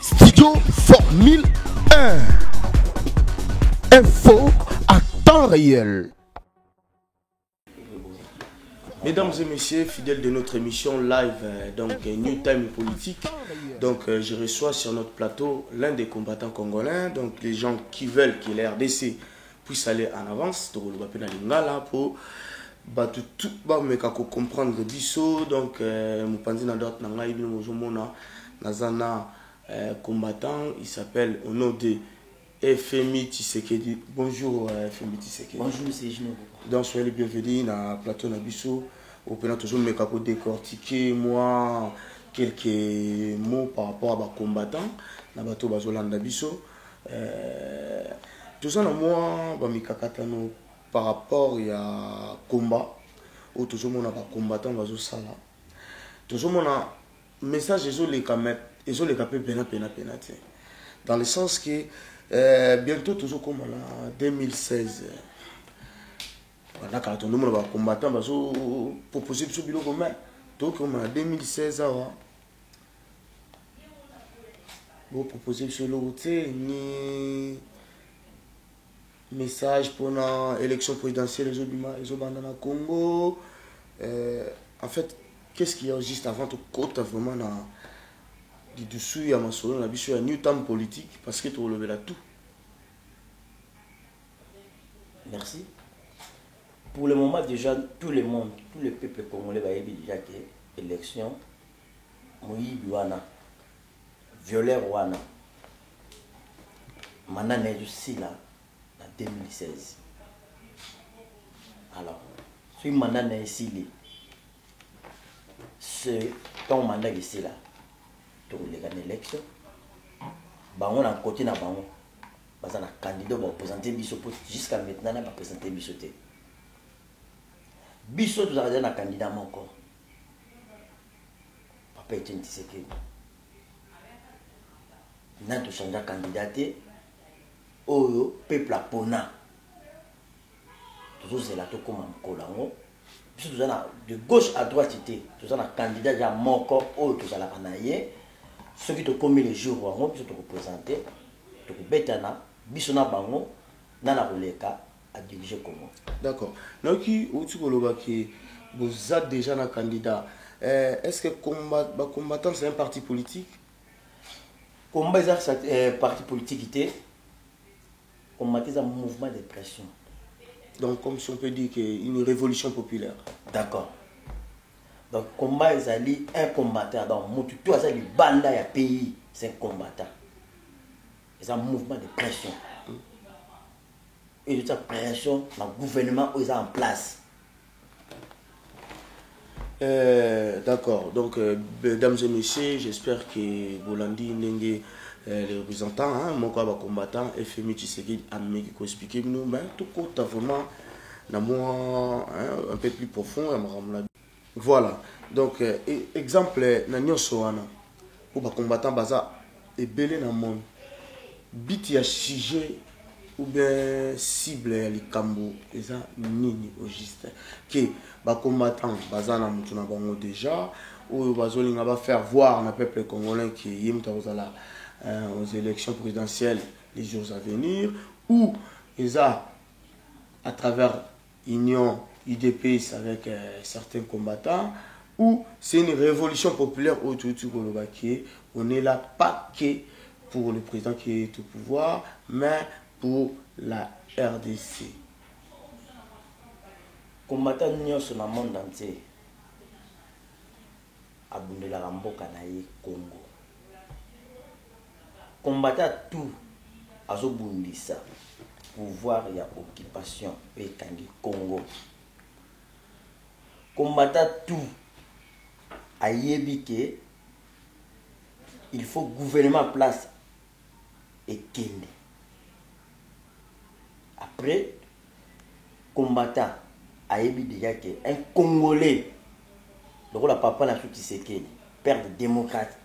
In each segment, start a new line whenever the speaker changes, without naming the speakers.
Studio Formule 1. Info à temps réel.
Mesdames et messieurs, fidèles de notre émission live, donc New Time Politique, donc je reçois sur notre plateau l'un des combattants congolais, donc les gens qui veulent que la RDC puisse aller en avance, pour tout comprendre biso, donc Mupanzi Nadot Nangai Mozomona Nazana combattant, il s'appelle au nom de FMI Tshisekedi. Bonjour FMI Tshisekedi.
Bonjour c'est Gino.
Donc soyez les bienvenus dans le plateau Nabiso. Au pénal toujours me capo décortiquer moi quelques mots par rapport à les combattants na bateau bazolanda biso. Tout ça na moi ba mikakatano par rapport ya combat ou toujours mon ba combattant bazo sala. Toujours mon message les capé pena dans le sens que bientôt toujours comme en 2016 quand on a combattant proposé ce biloko mais donc en 2016 vous proposez ce logo ni message pour l'élection présidentielle les au Congo. En fait, qu'est-ce qu'il y a juste avant tout côté vraiment du dessous il y a ma solo la biso New Time Politique parce que tu relever là tout.
Merci. Pour le moment, déjà, tout le monde, tout le peuple congolais va déjà que l'élection, Moïse Wana, violeur Wana, maintenant, il y là, en 2016. Alors, si maintenant, ici, c'est ton mandat ici là, pour les élections, on a un côté, on a un candidat qui va présenter Bissot, jusqu'à maintenant, il va présenter Bissot. Bissot, vous avez un candidat encore. Papa Etienne Tshisekedi. Nous avons changé de candidat. Au peuple à Pona. Toujours c'est là tout comme un colango. Bissot, de gauche à droite, vous avez un candidat qui a encore. Tout ça là, ceux qui te commis les jours, Bissot te représenter. Tu te bétana. Bissot na bango. Nana Roleka. À diriger comment.
D'accord. Donc, vous êtes déjà un candidat. Est-ce que combattant, c'est un parti politique?
Combat, c'est un parti politique. Combattre, c'est un mouvement de pression.
Donc, comme si on peut dire qu'une révolution populaire.
D'accord. Donc, combat, c'est un combattant. Donc, tout ça, le banda et pays, c'est un combattant. C'est un mouvement de pression. Et de cette pression, le gouvernement est en place.
D'accord. Donc, mesdames et messieurs, j'espère que Bolandi Nenge, les représentants, mon combattant, FMI Tshisekedi, Amé qui expliquer nous, mais tout compte vraiment un peu plus profond. Voilà. Donc, exemple, Nanyo Soana, pour les combattants, Baza, et belé dans le monde. Bit ya sujet ou bien cible ya likambo eza nini au juste que ba combattant bazana mutu na bango déjà ou bazolinga ba faire voir na peuple congolais que yimta ozala aux élections présidentielles les jours à venir ou eza à travers union UDPS avec certains combattants ou c'est une révolution populaire au tout on est là pas que pour le président qui est au pouvoir, mais pour la RDC.
Combattant nyonso na monde entier abundela mboka na ye Congo. Combattant tout azobundisa pouvoir ya occupation pe kangi Congo. Combattant tout ayebi ke il faut gouvernement place et Kende. Après, combattant a émis déjà qu'un Congolais, le rôle à papa n'a tout Tshisekedi, père de démocrate,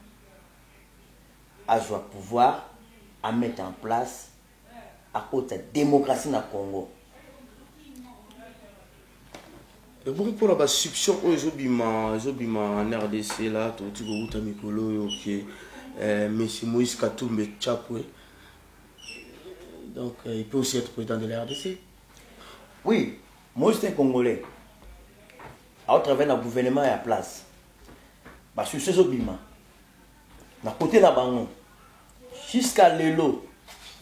a joué pouvoir à mettre en place à cause de la démocratie dans le Congo.
Et bon pour la succion aux obima en RDC là, tout le monde a mis ok. M. Moïse Katumbi Tchapoué. Donc, il peut aussi être président de la RDC.
Oui, Moïse est Congolais. À travers le gouvernement et la place. Parce que c'est ce bima. Na côté na bango. Jusqu'à l'élo.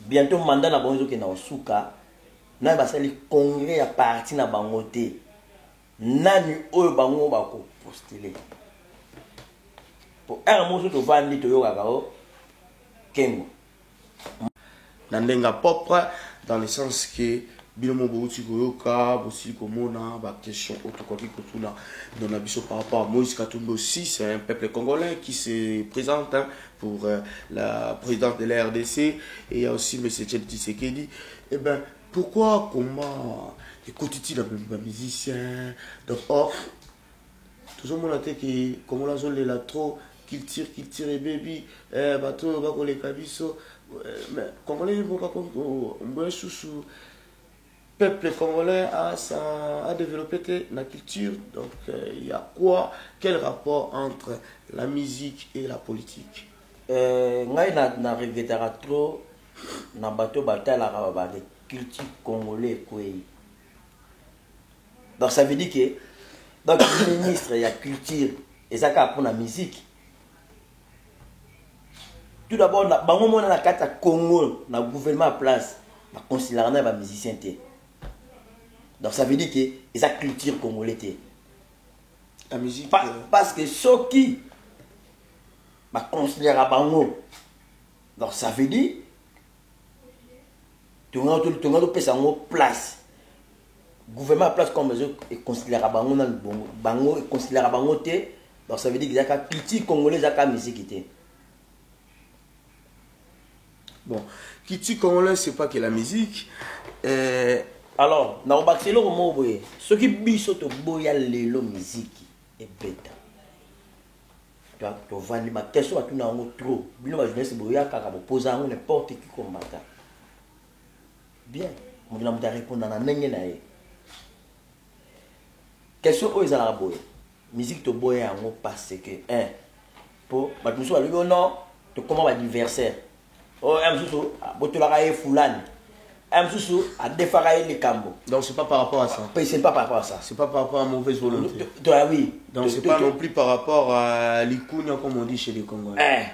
Bientôt mandat na bango qui na Osuka. Na basali congrès à partir na bango te. Nani oyo bango bako postuler. Pour un mot to vandi to yoga kao kengo.
Nandenga propre dans le sens que bilomo bouti koyoka bosi komona ba question autokoki kotuna dans abiso par rapport à Moïse Katumbi aussi, c'est un peuple congolais qui se présente pour la présidence de la RDC, et il y a aussi M. Tshisekedi. Eh ben pourquoi comment écoute-t-il un musicien donc or tout le monde a dit que comment la zone là trop qu'il tire et baby bateau ba ko les kabiso mais congolais ne pas comme un sous peuple congolais a développé la culture, donc il y a quoi, quel rapport entre la musique et la politique?
Ngai na regretera trop na bateau bataille la culture congolais quoi. Donc ça veut dire que donc le ministre il y a culture et ça pour la musique. Tout d'abord na bango mona na kata Congo na gouvernement à place ba considérer na ba musicien té. Donc ça veut dire que ils ont culture congolaise.
La musique
parce que ceux qui bah, considèrent bango. Donc ça veut dire tout le monde peut s'en place. Gouvernement à place comme et considère bango dans le bango et considère bango té. Donc ça veut dire qu'il y a culture congolaise à la musique té.
Bon, culture congolaise c'est pas que la musique.
Alors, na obakselo ko mo boye. Ce qui biso to boya lelo musique et beta. Tu vas aller ma question à tout na ngo trop. Bino ba jeunesse boya kaka poser ngo n'importe qui combattant. Bien, on va me répondre na ndenge na ye. Question o ezala boye. Musique to boya ngo parce que pour ba muso ba lo non, to comment ba anniversaire. Oh, muso botola ka e fulani.
Donc c'est pas par rapport à ça.
C'est pas par rapport à ça.
C'est pas par rapport à mauvaise volonté.
Oui.
Donc c'est pas non plus par rapport à l'ikunya comme on dit chez les Congolais.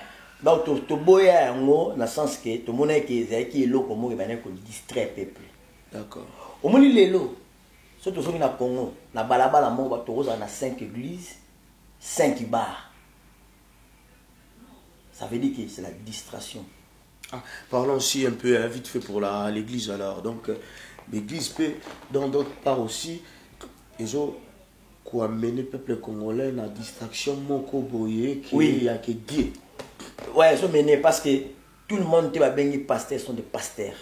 Donc to boya ngo na sens que to mona que ezaki eloko mo ke bana ko distraire peuple.
D'accord.
Au moni lelo. Surtout soki na Congo, na balabala mo ba to roza na 5 églises, 5 bars. Ça veut dire que c'est la distraction.
Ah, parlons aussi un peu vite fait pour l'église alors. Donc l'église peut dans d'autres parts aussi ils ont quoi mener le peuple congolais la distraction moko boye qui
oui.
Y a que Dieu.
Ouais, ils sont menés parce que tout le monde te va bénir pasteurs sont des pasteurs.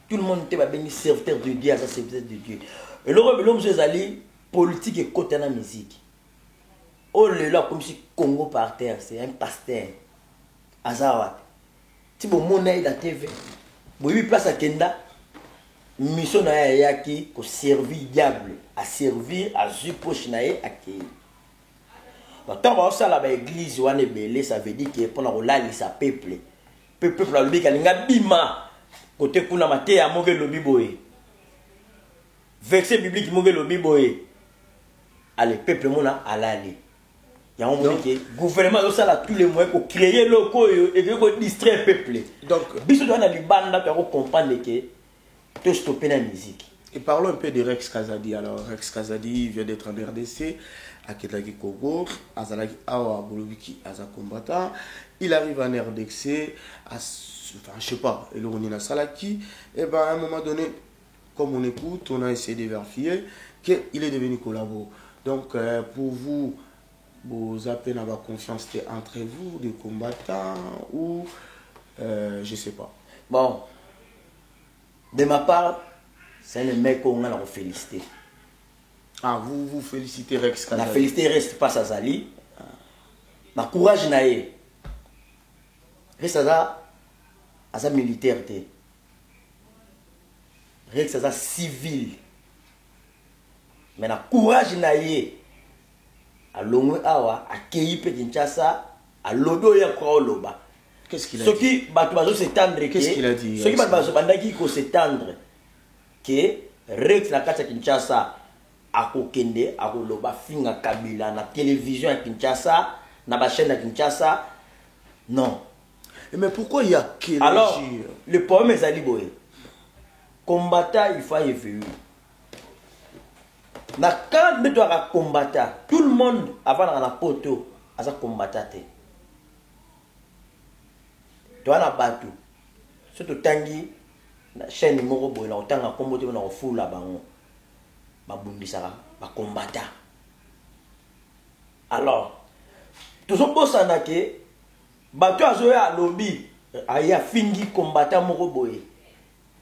Tout le monde te va bénir serviteurs de Dieu, ça c'est serviteur de Dieu. Et l'homme c'est allé politique et côté la musique. Oh là comme si Congo par terre, c'est un pasteur. Azawa. Si vous avez la TV, vous avez place à Kenda, mission na yaki pour servir diable, à servir à Zupoch na à qui. Donc quand on sait la église ou belé, ça veut dire que pendant là il sa peuple la lobi kalinga bima côté kuna maté à moge lobi boy. Verset biblique moge lobi boy. Allez peuple mona alali. Il y a un moment que le gouvernement a tous les moyens pour créer le locaux et pour distraire le peuple. Donc, si on a des bandes, on peut comprendre que tu stopper la musique.
Et parlons un peu de Rex Kazadi. Alors, Rex Kazadi vient d'être en RDC, à Ketagi Kogo, à Zalagi Awa Bolobiki, à combattant. Il arrive en RDC, enfin, je sais pas, et l'Oronina Salaki. Et bien, à un moment donné, comme on écoute, on a essayé de vérifier qu'il est devenu collabo. Donc, pour vous, vous appelez à la confiance entre vous, des combattants, ou je sais pas.
Bon, de ma part, c'est le mec qu'on a félicité.
Ah, vous félicitez Rex Kazadi.
La félicité reste pas Sazali. Ma courage naïe. Reste à sa militaire. Reste à sa civil. Mais la courage naïe. À Longwe Awa, à Keipe Kinshasa, à lodo ya kwa loba.
Qu'est-ce qu'il a
dit?
dit?
Ce qui bato s'étendre.
Qu'est-ce qu'il a dit?
Ce qui bato bandaki ko s'étendre que Rex na kata Kinshasa akokende akoloba finga Kabila na télévision à Kinshasa na ba chaîne à Kinshasa. Non.
Mais pourquoi il y a que
alors le problème est ali boy. Combattant il faut évoluer. Na quand tu dois combattre, tout le monde avant la poto a sa combattre. Tu as la bateau. Surtout tangi na chaîne moko boy na otanga kombo te na ofula bango. Ba bundisaka ba combattre. Alors toujours bosana ke bateau azoya lobby aya fingi combattant moko boy.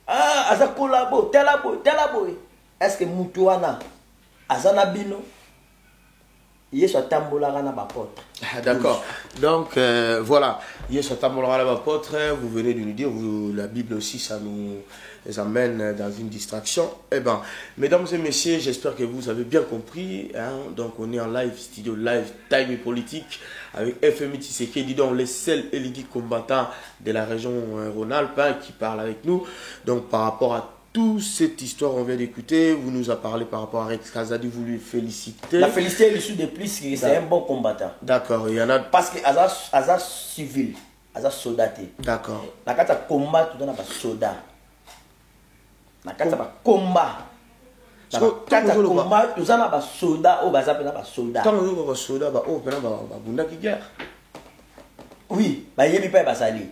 Ah asa collabo tela boy. Est-ce que mutuana azana bino yeso tambola na bapotre.
D'accord. Donc voilà, yeso tambola na bapotre, vous venez de nous dire, la Bible aussi ça nous amène dans une distraction. Eh ben, mesdames et messieurs, j'espère que vous avez bien compris hein? Donc on est en live studio live Time Politique avec FMI Tshisekedi, donc les seuls et l'unique combattants de la région Rhône-Alpes hein, qui parle avec nous. Donc par rapport à toute cette histoire on vient d'écouter, vous nous a parlé par rapport à Rex Kazadi, vous lui félicitez.
La félicité est issue de plus, c'est un bon combattant.
D'accord, il y en a.
Parce que Azar civil, Azar soldat.
D'accord.
La carte combat, tout le monde a soldat. La carte combat. La carte combat, tout le monde a soldat, ou bazar a soldat.
Tant que vous avez soldat, oh, vous avez guerre.
Oui, il y a pas basali.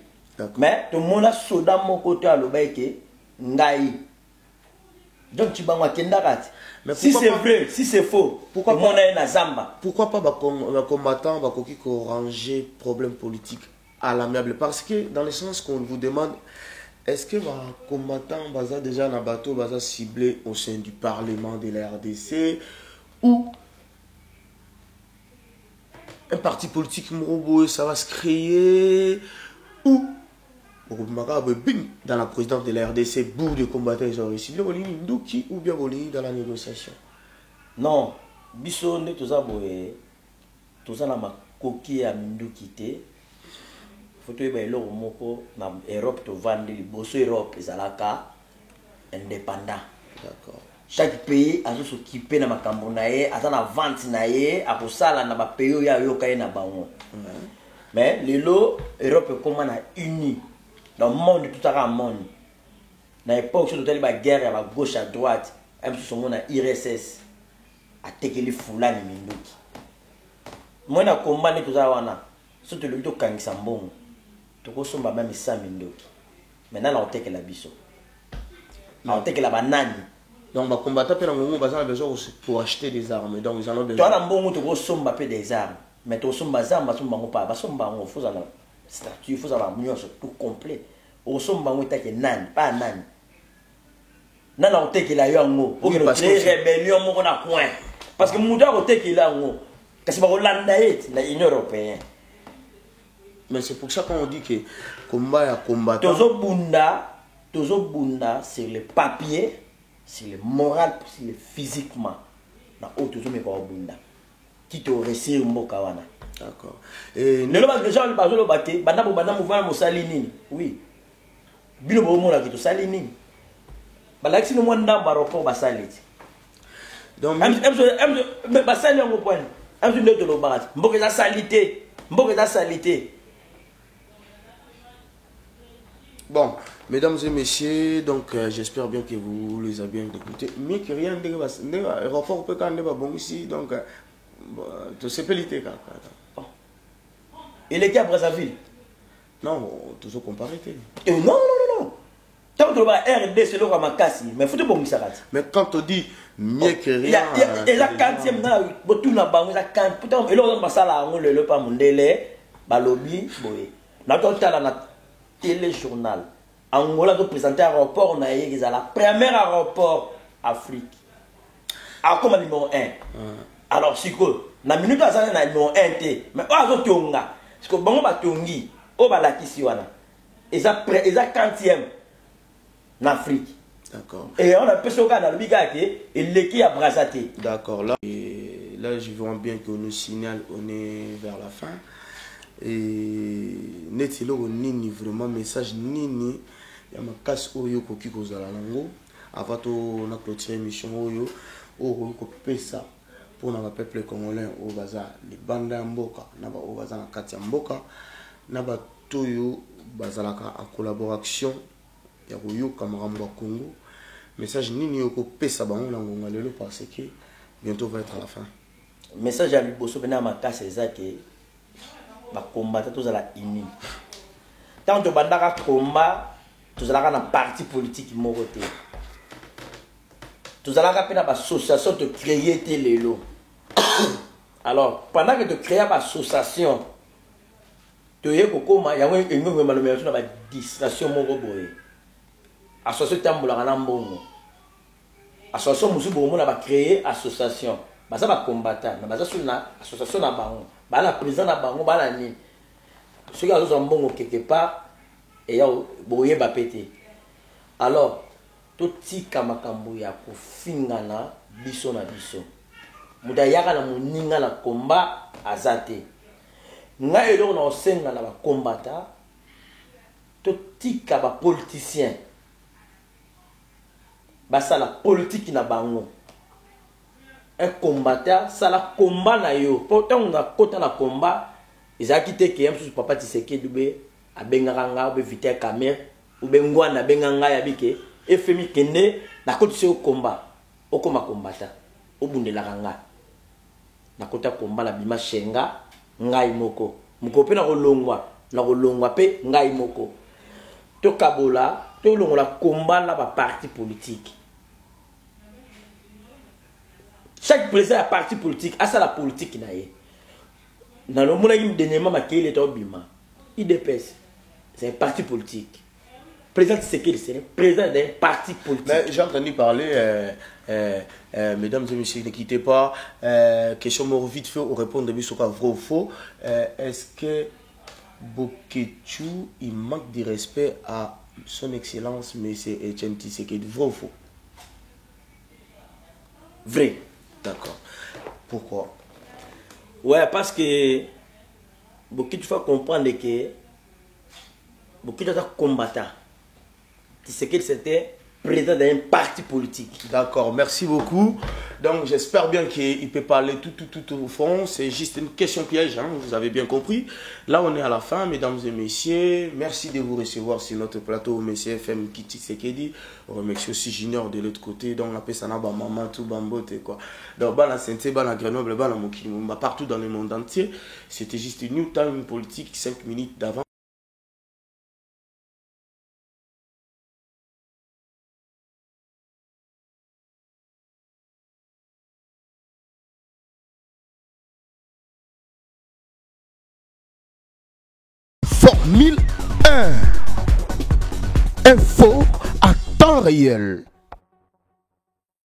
Mais tout le monde a soldat mon côté à l'obéité. Ngai. Donc tu vas mais si c'est vrai, si c'est faux, pourquoi pas na Zamba?
Pourquoi pas les combattants qui ranger problème politique à l'amiable? Parce que dans le sens qu'on vous demande, est-ce que les combattants baza déjà na bateau baza ciblé au sein du Parlement de la RDC ou un parti politique ça va se créer ou dans la présidence de la RDC, beaucoup de combattants ils ont réussi. Ou bien dans la négociation?
Non, biso ne tout ça boye, tout ça na ma coquille à Minduki te. Faut que ben l'eau moko na Europe to vendre les bosso Europe les alaka indépendant.
D'accord.
Chaque pays a s'occuper na makambo na ye, ata na vente na ye, a kosala na ba pays ya yoka na bango. Mais les lots Europe comment na uni. Dans le monde, tout à monde. Dans l'époque, sur la guerre à gauche, à droite, même si on a IRSS, à Tekeli Foulani Minduki. Moi, je combat tout ça. Surtout le dos Kangi Sambon. Tu consommes même ça Minduki. Maintenant, on teke la biso. On teke la banane.
Donc, les combattants ont besoin pour acheter des armes. Donc, ils en ont besoin.
Tu as un bon, tu consommes des armes. Mais tu consommes des armes, tu ne pas. Il faut statut, il faut avoir mieux tout complet. Au sommet, on est nan, pas nan. Nan on teke la yango. Pour que nous rébellion mon a point. Parce que mouda on teke la yango. Parce que Hollande la Union européenne.
Mais c'est pour ça qu'on dit que combat à combattant.
Tozo bunda sur le papier, sur le moral, sur le physiquement. Na tozo me pas bunda. Qui te réussir mboka wana.
D'accord.
Et ne pas déjà le bazo le baté, banda mouvement mosalini. Oui. Bino bo mona ki to salini. Balaxi no mwanda baroko basaliti.
Donc
mais basali en point. Am ne to lo barat. Mboka za salité. Mboka za salité.
Bon, mesdames et messieurs, donc j'espère bien que vous les avez bien écoutés. Mais que rien de rapport peut quand même bon ici, donc tu sais pelité quand.
Il était à Brazzaville.
Non, toujours comparé.
Non. Tant que tu vas RD, c'est le roi Makassi. Mais faut te bon ça.
Mais quand on dit mieux que rien.
Il y a 40e na botu na bango la 40. Pourtant et là on passe là on le pas mondele balobi boye. Na total na téléjournal. Angola doit présenter un rapport na yé la premier aéroport Afrique. Ah comme numéro 1. Alors siko na minute azana na numéro 1 té. Mais ozo tonga. Parce que bango ba tongi o ba la kisi wana. Et ça 40e en Afrique.
D'accord.
Et on a pu se regarder dans le bigate et l'équipe a brasaté.
D'accord. Là, je vois bien qu'on nous signale, on est vers la fin. et neti loko nini vraiment message nini ya makasi oyo koki kozala nango avant to na clôturer émission oyo oyo kopesa pour na peuple congolais au baza les banda ya mboka na ba o baza na kati ya mboka na ba toyo bazalaka en collaboration ya koyoka makambo ya Congo message nini yoko pesa bango na ngonga lelo parce que bientôt va être à la fin
message ya liboso bena makasi ezake ba combattre tous à la uni tant to bandaka combat tous à la parti politique moko te tous à la pena ba association de créer te lelo alors pendant que tu crées ba association tu yé kokoma yango engo manomération na ba distraction moko boye association tambola na mbongo association musu bomo na ba créer association baza ba combattant na baza sur na association na bango ba la président na bango ba la ni ceux qui ont mbongo quelque part et ya boye ba pété alors tout tika makambo ya kofingana biso na biso muda yaka na moninga na combat azate ngai eloko na osenga na ba combattant tout tika ba politicien basa la politique na bango un combattant ça la combat na yo pourtant on a kota na combat ezaki te ke msu papa Tshisekedi be abengaka nga be vite caméra ou be ngwana benganga ya bike efemi kende na koti se combat okoma combattant obundela nga na kota combat la bima shenga ngai moko mukope na kolongwa pe ngai moko to kabola to longola combat na ba parti politique. Chaque président a parti politique, a ça la politique naie. Dans le monde qui dernièrement maquillé les bima. IDPS, c'est un parti politique. Président Tshisekedi, c'est un président d'un parti politique.
Mais j'ai entendu parler, mesdames et messieurs, ne quittez pas. Question more vite fait, on répond de sur vrai ou faux. Est-ce que Boketu il manque de respect à son excellence, M. Etienne Tshisekedi? Vrai ou faux?
Vrai.
D'accord. Pourquoi?
Ouais, parce que beaucoup de fois comprendre que beaucoup de combattants, Tshisekedi c'était président d'un parti politique.
D'accord, merci beaucoup. Donc j'espère bien qu'il peut parler tout au fond. C'est juste une question piège, hein, vous avez bien compris. Là on est à la fin, mesdames et messieurs. Merci de vous recevoir sur notre plateau, monsieur FM Kiti Sekedi. On remercie aussi Junior de l'autre côté. Donc on appelle ça maman tout bambote quoi. Donc bana Saint-Étienne, bana Grenoble, bana Mokimumba, partout dans le monde entier. C'était juste une new time politique 5 minutes d'avant.
Formule 1. Info à temps réel.